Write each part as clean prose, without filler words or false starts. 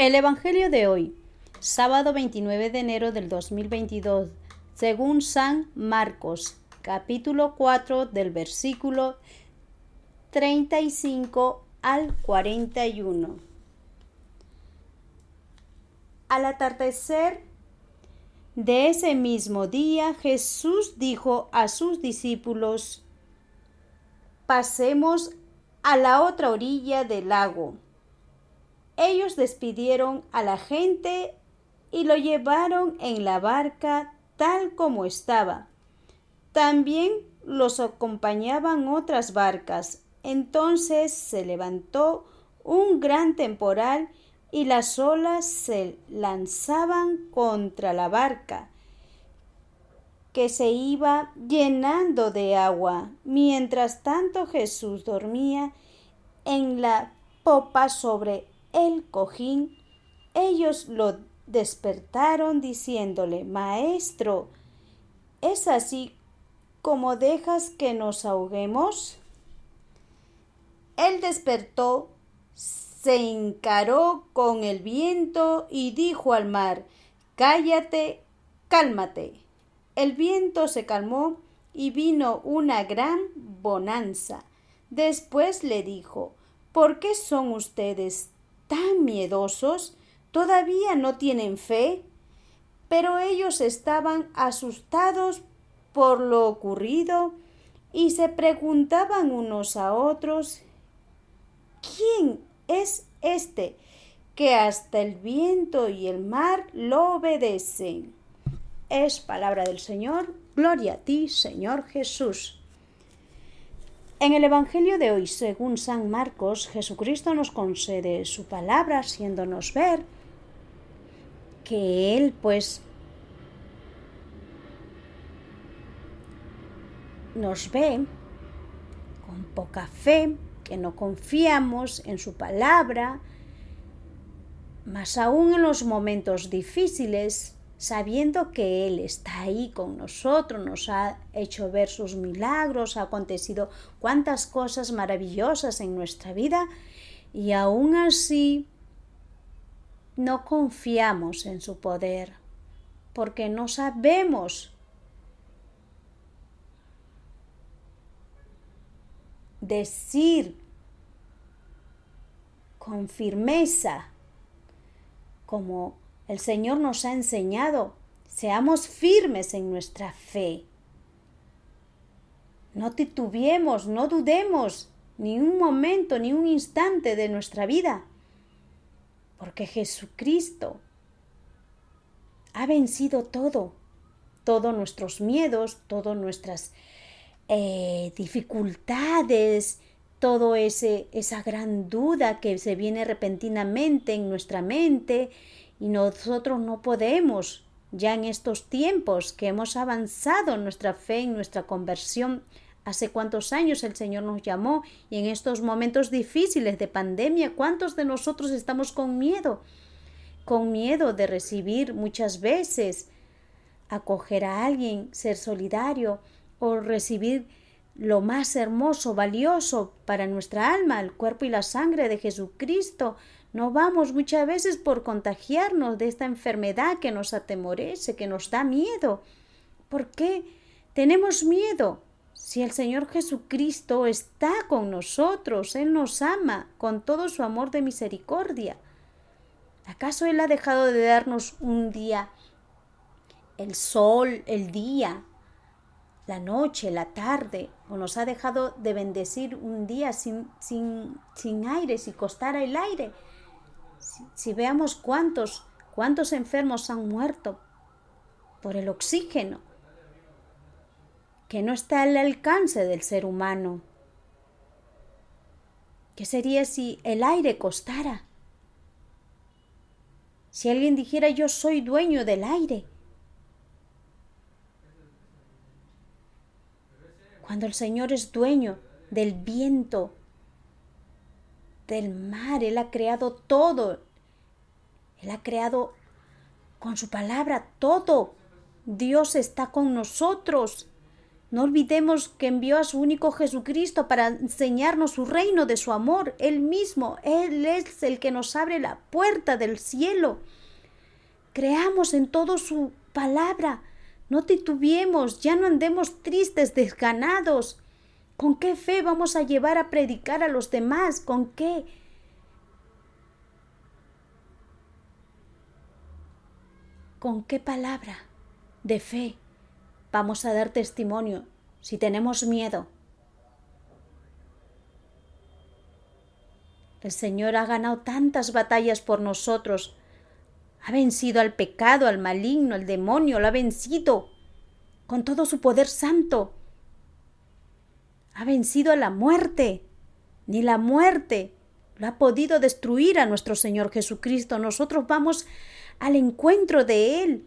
El Evangelio de hoy, sábado 29 de enero del 2022, según San Marcos, capítulo 4 del versículo 35 al 41. Al atardecer de ese mismo día, Jesús dijo a sus discípulos: «Pasemos a la otra orilla del lago». Ellos despidieron a la gente y lo llevaron en la barca tal como estaba. También los acompañaban otras barcas. Entonces se levantó un gran temporal y las olas se lanzaban contra la barca, que se iba llenando de agua. Mientras tanto Jesús dormía en la popa sobre el cojín. Ellos lo despertaron diciéndole: «Maestro, ¿es así como dejas que nos ahoguemos?». Él despertó, se encaró con el viento y dijo al mar: «Cállate, cálmate». El viento se calmó y vino una gran bonanza. Después le dijo: «¿Por qué son ustedes tan miedosos? ¿Todavía no tienen fe?». Pero ellos estaban asustados por lo ocurrido y se preguntaban unos a otros: «¿Quién es este que hasta el viento y el mar lo obedecen?». Es palabra del Señor. Gloria a ti, Señor Jesús. En el Evangelio de hoy, según San Marcos, Jesucristo nos concede su palabra, haciéndonos ver que Él, nos ve con poca fe, que no confiamos en su palabra, más aún en los momentos difíciles, sabiendo que Él está ahí con nosotros, nos ha hecho ver sus milagros, ha acontecido cuantas cosas maravillosas en nuestra vida, y aún así no confiamos en su poder, porque no sabemos decir con firmeza, como el Señor nos ha enseñado: seamos firmes en nuestra fe. No titubeemos, no dudemos ni un momento, ni un instante de nuestra vida, porque Jesucristo ha vencido todo, todos nuestros miedos, todas nuestras dificultades, todo esa gran duda que se viene repentinamente en nuestra mente, y nosotros no podemos, ya en estos tiempos que hemos avanzado en nuestra fe, en nuestra conversión. Hace cuántos años el Señor nos llamó, y en estos momentos difíciles de pandemia, ¿cuántos de nosotros estamos con miedo? Con miedo de recibir muchas veces, acoger a alguien, ser solidario, o recibir lo más hermoso, valioso para nuestra alma, el cuerpo y la sangre de Jesucristo. No vamos muchas veces por contagiarnos de esta enfermedad que nos atemorece, que nos da miedo. ¿Por qué tenemos miedo? Si el Señor Jesucristo está con nosotros, Él nos ama con todo su amor de misericordia. ¿Acaso Él ha dejado de darnos un día, el sol, el día, la noche, la tarde, o nos ha dejado de bendecir un día sin aire, si costara el aire? Si veamos cuántos enfermos han muerto por el oxígeno, que no está al alcance del ser humano. ¿Qué sería si el aire costara? Si alguien dijera: «Yo soy dueño del aire». Cuando el Señor es dueño del viento, del mar, Él ha creado todo. Él ha creado con su palabra todo. Dios está con nosotros. No olvidemos que envió a su único Jesucristo para enseñarnos su reino de su amor. Él mismo, Él es el que nos abre la puerta del cielo. Creamos en todo su palabra. No titubeemos, ya no andemos tristes, desganados. ¿Con qué fe vamos a llevar a predicar a los demás? ¿Con qué? ¿Con qué palabra de fe vamos a dar testimonio si tenemos miedo? El Señor ha ganado tantas batallas por nosotros. Ha vencido al pecado, al maligno, al demonio, lo ha vencido con todo su poder santo. Ha vencido a la muerte. Ni la muerte lo ha podido destruir a nuestro Señor Jesucristo. Nosotros vamos al encuentro de Él.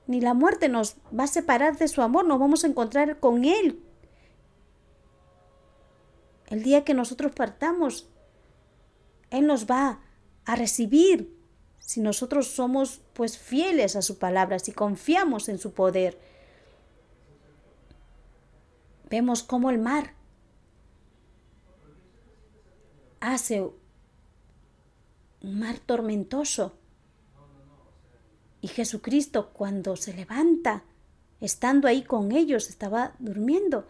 Ni la muerte nos va a separar de su amor, nos vamos a encontrar con Él. El día que nosotros partamos, Él nos va a recibir si nosotros somos pues fieles a su palabra, si confiamos en su poder. Vemos cómo el mar hace un mar tormentoso. Y Jesucristo, cuando se levanta, estando ahí con ellos, estaba durmiendo.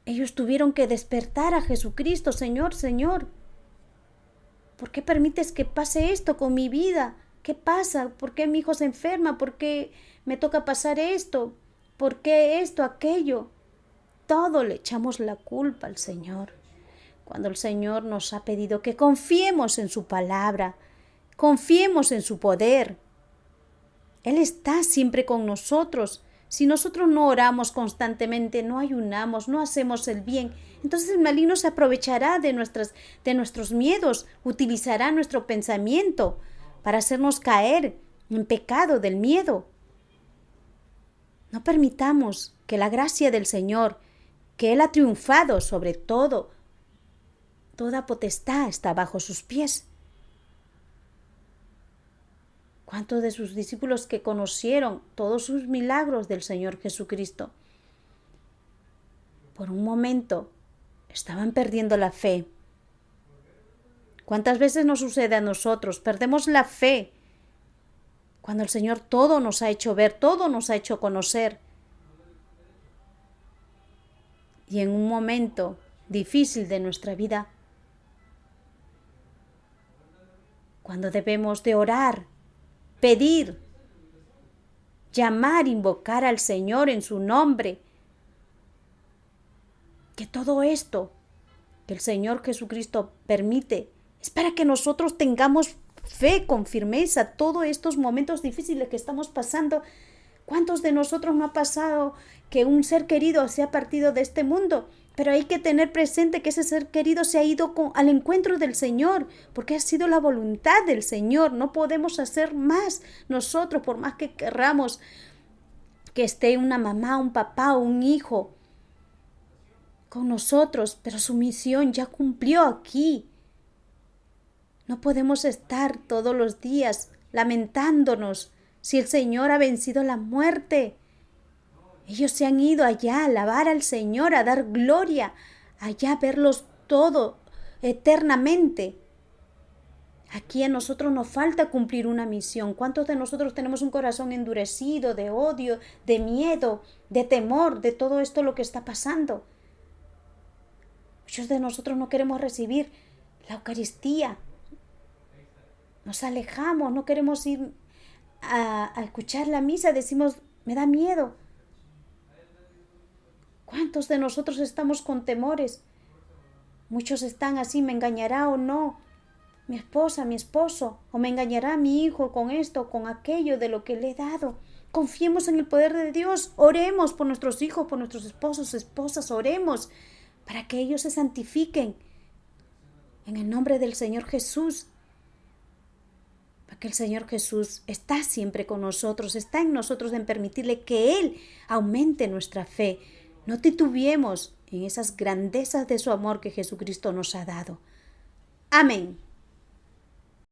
Ellos tuvieron que despertar a Jesucristo. Señor, Señor, ¿por qué permites que pase esto con mi vida? ¿Qué pasa? ¿Por qué mi hijo se enferma? ¿Por qué me toca pasar esto? ¿Por qué esto, aquello? Todo le echamos la culpa al Señor. Cuando el Señor nos ha pedido que confiemos en su palabra, confiemos en su poder. Él está siempre con nosotros. Si nosotros no oramos constantemente, no ayunamos, no hacemos el bien, entonces el maligno se aprovechará de nuestros miedos, utilizará nuestro pensamiento para hacernos caer en pecado del miedo. No permitamos que la gracia del Señor, que Él ha triunfado sobre todo, toda potestad está bajo sus pies. ¿Cuántos de sus discípulos que conocieron todos sus milagros del Señor Jesucristo, por un momento estaban perdiendo la fe? ¿Cuántas veces nos sucede a nosotros? Perdemos la fe cuando el Señor todo nos ha hecho ver, todo nos ha hecho conocer. Y en un momento difícil de nuestra vida, cuando debemos de orar, pedir, llamar, invocar al Señor en su nombre, que todo esto que el Señor Jesucristo permite es para que nosotros tengamos fe con firmeza todos estos momentos difíciles que estamos pasando. ¿Cuántos de nosotros no ha pasado que un ser querido se ha partido de este mundo? Pero hay que tener presente que ese ser querido se ha ido al encuentro del Señor, porque ha sido la voluntad del Señor. No podemos hacer más nosotros, por más que querramos que esté una mamá, un papá o un hijo con nosotros, pero su misión ya cumplió aquí. No podemos estar todos los días lamentándonos si el Señor ha vencido la muerte. Ellos se han ido allá a alabar al Señor, a dar gloria, allá a verlos todo eternamente. Aquí a nosotros nos falta cumplir una misión. ¿Cuántos de nosotros tenemos un corazón endurecido de odio, de miedo, de temor, de todo esto lo que está pasando? Muchos de nosotros no queremos recibir la Eucaristía. Nos alejamos, no queremos ir a escuchar la misa, decimos, me da miedo. ¿Cuántos de nosotros estamos con temores? Muchos están así, ¿me engañará o no mi esposa, mi esposo? ¿O me engañará mi hijo con esto, con aquello de lo que le he dado? Confiemos en el poder de Dios, oremos por nuestros hijos, por nuestros esposos, esposas, oremos para que ellos se santifiquen en el nombre del Señor Jesús. Porque el Señor Jesús está siempre con nosotros, está en nosotros en permitirle que Él aumente nuestra fe. No titubeemos en esas grandezas de su amor que Jesucristo nos ha dado. Amén.